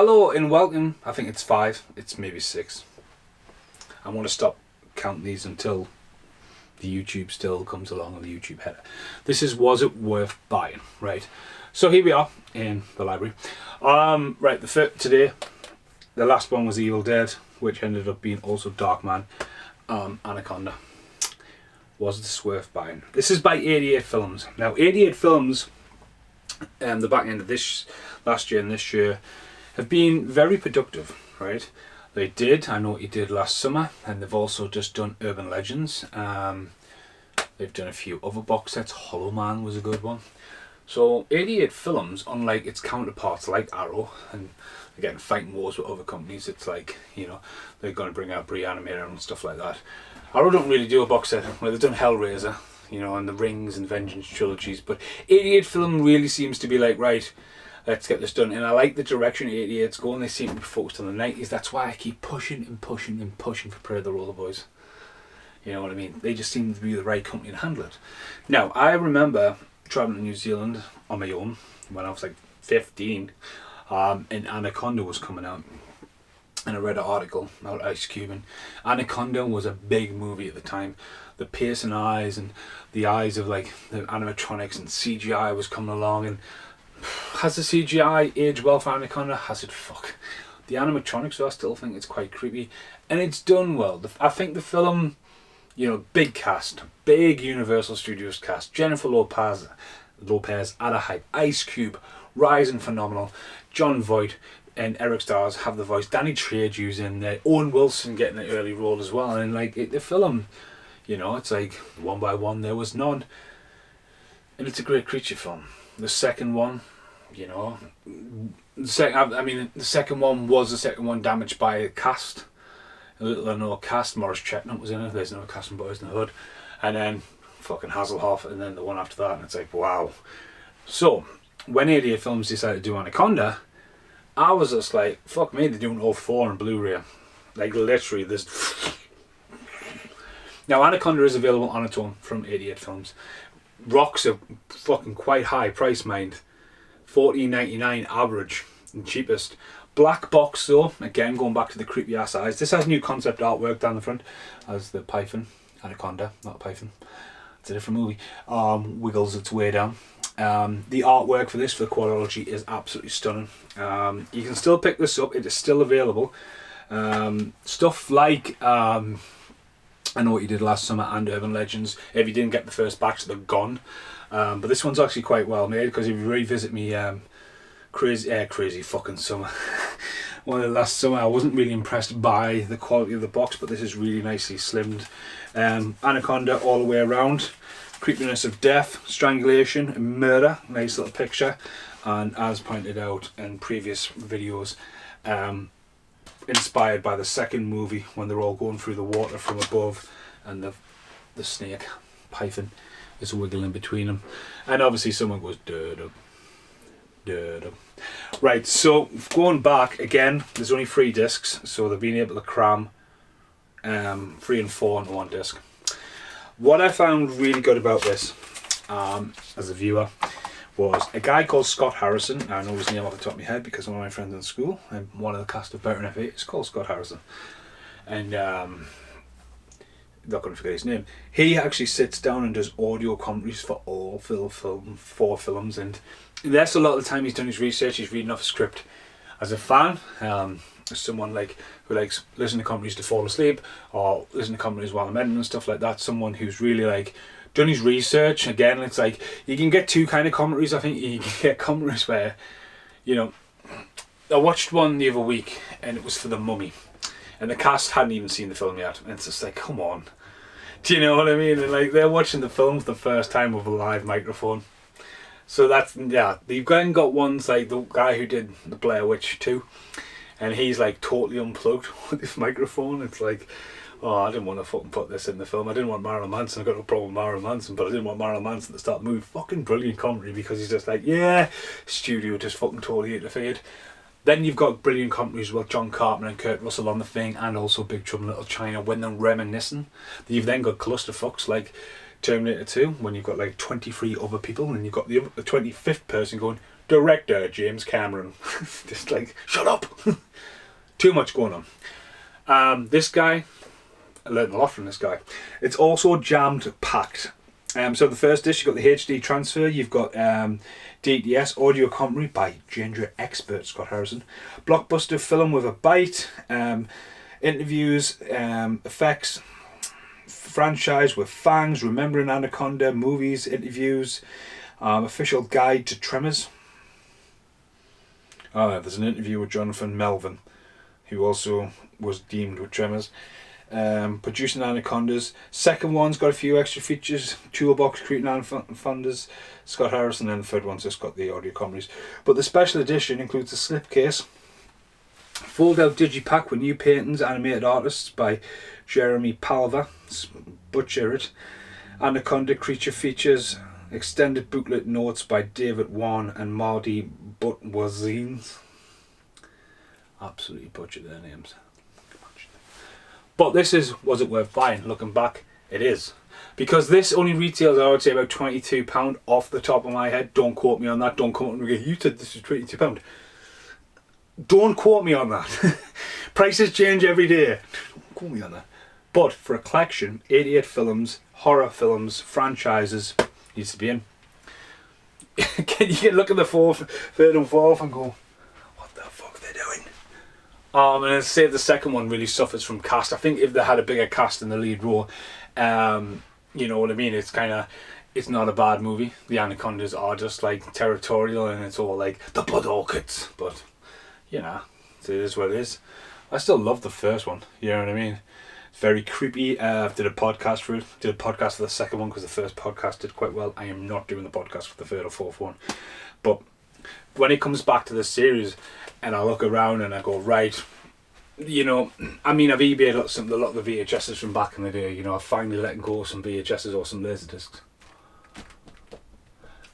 Hello and welcome. I think it's 5, it's maybe 6. I want to stop counting these until the YouTube still comes along on the YouTube header. This is Was It Worth Buying, right? So here we are in the library. Right, today, the last one was Evil Dead, which ended up being also Darkman, Anaconda. Was this worth buying? This is by 88 Films. Now 88 Films, the back end of this last year and this year, have been very productive, right? They did, I Know What You Did last summer, and they've also just done Urban Legends. They've done a few other box sets. Hollow Man was a good one. So 88 Films, unlike its counterparts like Arrow, and again fighting wars with other companies, it's like, you know, they're going to bring out Reanimator and stuff like that. Arrow don't really do a box set. Well, they've done Hellraiser, you know, and the Rings and Vengeance trilogies, but 88 Film really seems to be like, right, let's get this done. And I like the direction 88's going. They seem to be focused on the 90s. That's why I keep pushing and pushing and pushing for Prey the Roller Boys. You know what I mean? They just seem to be the right company to handle it. Now, I remember traveling to New Zealand on my own when I was like 15, and Anaconda was coming out. And I read an article about Ice Cube, and Anaconda was a big movie at the time. The piercing eyes and the eyes of like the animatronics and CGI was coming along, and has the CGI aged well for Anaconda? Has it? Fuck. The animatronics, though, I still think it's quite creepy, and it's done well. I think the film, you know, big cast, big Universal Studios cast. Jennifer Lopez at a hype. Ice Cube, rising phenomenal. John Voight and Eric Stars have the voice. Danny Trejo's in there. Owen Wilson getting an early role as well. And like the film, you know, it's like one by one there was none. And it's a great creature film. The second one, you know, the second one was the second one damaged by a cast. A little unknown cast. Maurice Chestnut was in it. There's no cast from Boys in the Hood. And then fucking Hasselhoff, and then the one after that. And it's like, wow. So, when 88 Films decided to do Anaconda, I was just like, fuck me, they're doing all 4 on Blu-ray. Like, literally, this. Now, Anaconda is available on its own from 88 Films. Rocks are fucking quite high price, mind. $14.99 average and cheapest. Black box though, again going back to the creepy ass eyes. This has new concept artwork down the front as the python, Anaconda, not a python. It's a different movie. Wiggles its way down. The artwork for this, for the quadrilogy, is absolutely stunning. You can still pick this up, it is still available. Stuff like I Know What You Did Last Summer and Urban Legends, if you didn't get the first batch, they're gone. But this one's actually quite well made, because if you revisit me crazy fucking summer, one of the last summer, I wasn't really impressed by the quality of the box, but this is really nicely slimmed. Anaconda all the way around. Creepiness of death, strangulation, and murder. Nice little picture. And as pointed out in previous videos, inspired by the second movie when they're all going through the water from above, and the snake python is wiggling between them, and obviously someone goes dirt up. Right, so going back again, there's only 3 discs, so they've been able to cram 3 and 4 onto one disc. What I found really good about this as a viewer was a guy called Scott Harrison. I know his name off the top of my head because one of my friends in school, and one of the cast of Better Than F8 is called Scott Harrison, and not going to forget his name. He actually sits down and does audio commentaries for all 4 films, and that's a lot of the time he's done his research. He's reading off a script. As a fan, as someone like who likes listening to commentaries to fall asleep, or listen to commentaries while I'm editing and stuff like that, someone who's really like done his research. Again, it's like you can get 2 kind of commentaries. I think you can get commentaries where, you know, I watched one the other week and it was for The Mummy, and the cast hadn't even seen the film yet, and it's just like, come on, do you know what I mean? And like, they're watching the film for the first time with a live microphone. So that's, yeah, you've got ones like the guy who did the Blair Witch 2, and he's like totally unplugged with his microphone. It's like, oh, I didn't want to fucking put this in the film. I didn't want Marilyn Manson. I got no problem with Marilyn Manson, but I didn't want Marilyn Manson to start moving. Fucking brilliant commentary, because he's just like, yeah, studio just fucking totally interfered. Then you've got brilliant commentaries with John Carpenter and Kurt Russell on The Thing, and also Big Trouble in Little China, when they're reminiscing. You've then got clusterfucks like Terminator 2, when you've got like 23 other people and you've got the 25th person going, director James Cameron. Just like, shut up. Too much going on. This guy, I learned a lot from this guy. It's also jammed packed. So the first disc, you've got the HD transfer, you've got DTS audio commentary by ginger expert Scott Harrison, blockbuster film with a bite, interviews, effects, franchise with fangs, remembering Anaconda, movies, interviews, official guide to Tremors. There's an interview with Jonathan Melvin, who also was deemed with Tremors. Producing Anacondas. Second one's got a few extra features. Toolbox creating Anacondas, Scott Harrison, and the third one's just got the audio commentaries. But the special edition includes a slipcase, fold out digipack with new paintings, animated artists by Jeremy Palva, butcher it, Anaconda creature features, extended booklet notes by David Wan and Marty Butwazines. Absolutely butchered their names. But this was it worth buying? Looking back, it is. Because this only retails, I would say, about £22 off the top of my head. Don't quote me on that. Don't come up and go, you said this is £22. Don't quote me on that. Prices change every day. Don't quote me on that. But for a collection, 88 films, horror films, franchises, needs to be in. You can look at the third and fourth and go, what the fuck are they doing? And I'd say the second one really suffers from cast. I think if they had a bigger cast in the lead role, you know what I mean, it's not a bad movie. The Anacondas are just like territorial and it's all like the blood orchids, but you know, it is what it is. I still love the first one, you know what I mean? It's very creepy. I did a podcast for it. Did a podcast for the second one because the first podcast did quite well. I am not doing the podcast for the third or fourth one. But when it comes back to the series and I look around and I go, right, you know, I mean, I've eBayed a lot of the VHSs from back in the day. You know, I've finally let go of some VHSs or some Laserdiscs.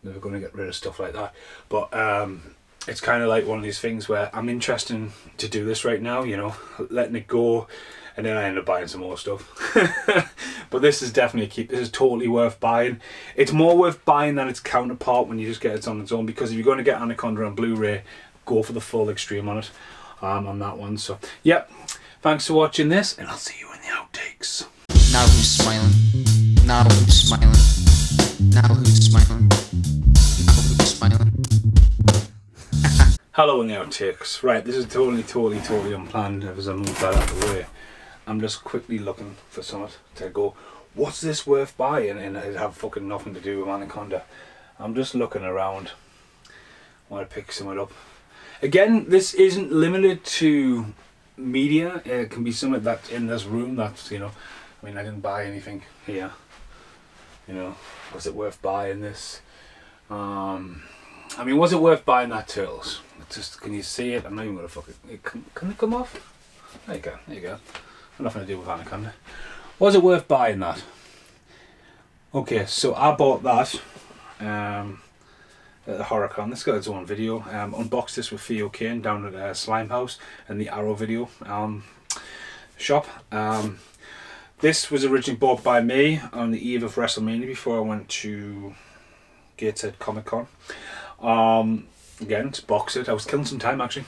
Never going to get rid of stuff like that. But it's kind of like one of these things where I'm interested to do this right now, you know, letting it go. And then I end up buying some more stuff. But this is definitely this is totally worth buying. It's more worth buying than its counterpart when you just get it on its own, because if you're going to get Anaconda on Blu-ray, go for the full extreme on it, on that one. So yep, thanks for watching this, and I'll see you in the outtakes. Now who's smiling? Now who's smiling? Now who's smiling? Now who's smiling? Hello in the outtakes. Right, this is totally unplanned as I move that out of the way. I'm just quickly looking for something to go, what's this worth buying? And it have fucking nothing to do with Anaconda. I'm just looking around. I want to pick something up. Again, this isn't limited to media. It can be something that's in this room that's, you know, I mean, I didn't buy anything here. You know, was it worth buying this? I mean, was it worth buying that Turtles? Just, can you see it? I'm not even going to fuck it. Can it come off? There you go, there you go. Nothing to do with Anaconda. Was it worth buying that? Okay, so I bought that at the HorrorCon. This got its own video. Unboxed this with Theo Kane down at Slime House and the Arrow video shop. This was originally bought by me on the eve of WrestleMania before I went to Gateshead Comic Con. Again, to box it. I was killing some time actually.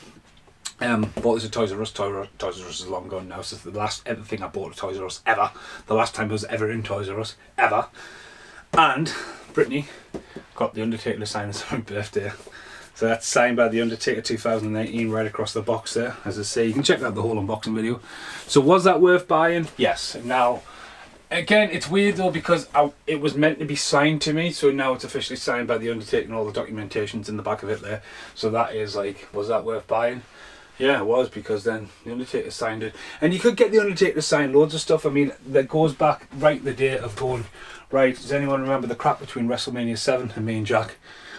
Bought this at Toys R Us. Toys R Us is long gone now. So it's the last ever thing I bought at Toys R Us ever. The last time I was ever in Toys R Us ever. And Brittany got The Undertaker to sign us on my birthday. So that's signed by The Undertaker 2019 right across the box there. As I say, you can check out the whole unboxing video. So was that worth buying? Yes. Now, again, it's weird though because it was meant to be signed to me. So now it's officially signed by The Undertaker and all the documentation's in the back of it there. So that is like, was that worth buying? Yeah, it was, because then The Undertaker signed it. And you could get The Undertaker to sign loads of stuff. I mean, that goes back right the day of going, right, does anyone remember the crap between WrestleMania 7 and me and Jack?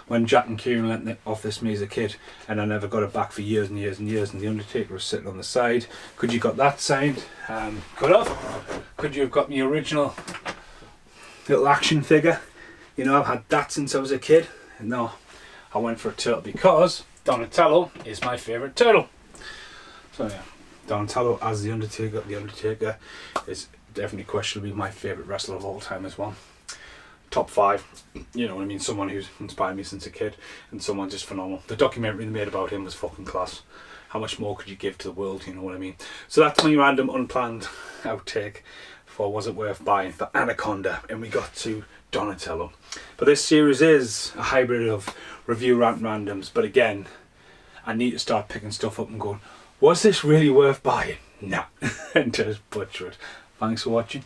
When Jack and Kieran lent off this me as a kid, and I never got it back for years and years and years, and The Undertaker was sitting on the side. Could you got that signed? Could have. Could you have got me original little action figure? You know, I've had that since I was a kid. And no, I went for a turtle because Donatello is my favourite turtle. So yeah, Donatello as The Undertaker. The Undertaker is definitely questionably my favourite wrestler of all time as well. top 5. You know what I mean? Someone who's inspired me since a kid, and someone just phenomenal. The documentary they made about him was fucking class. How much more could you give to the world? You know what I mean? So that's my random unplanned outtake for Was It Worth Buying for Anaconda, and we got to Donatello. But this series is a hybrid of review, rant, randoms. But again, I need to start picking stuff up and going, was this really worth buying? No. And just butcher it. Thanks for watching.